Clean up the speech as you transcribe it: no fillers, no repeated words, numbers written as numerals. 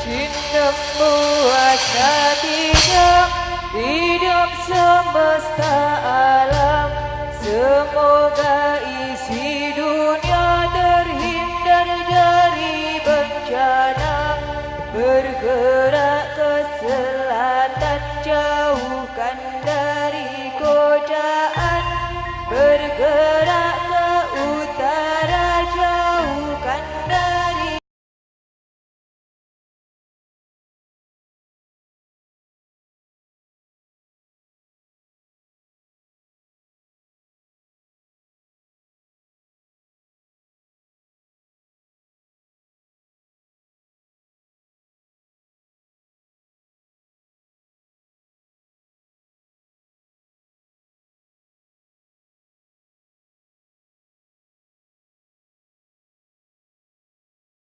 Cintamu asa tidak hidup semesta alam. Semoga isi dunia terhindar dari bencana. Bergerak ke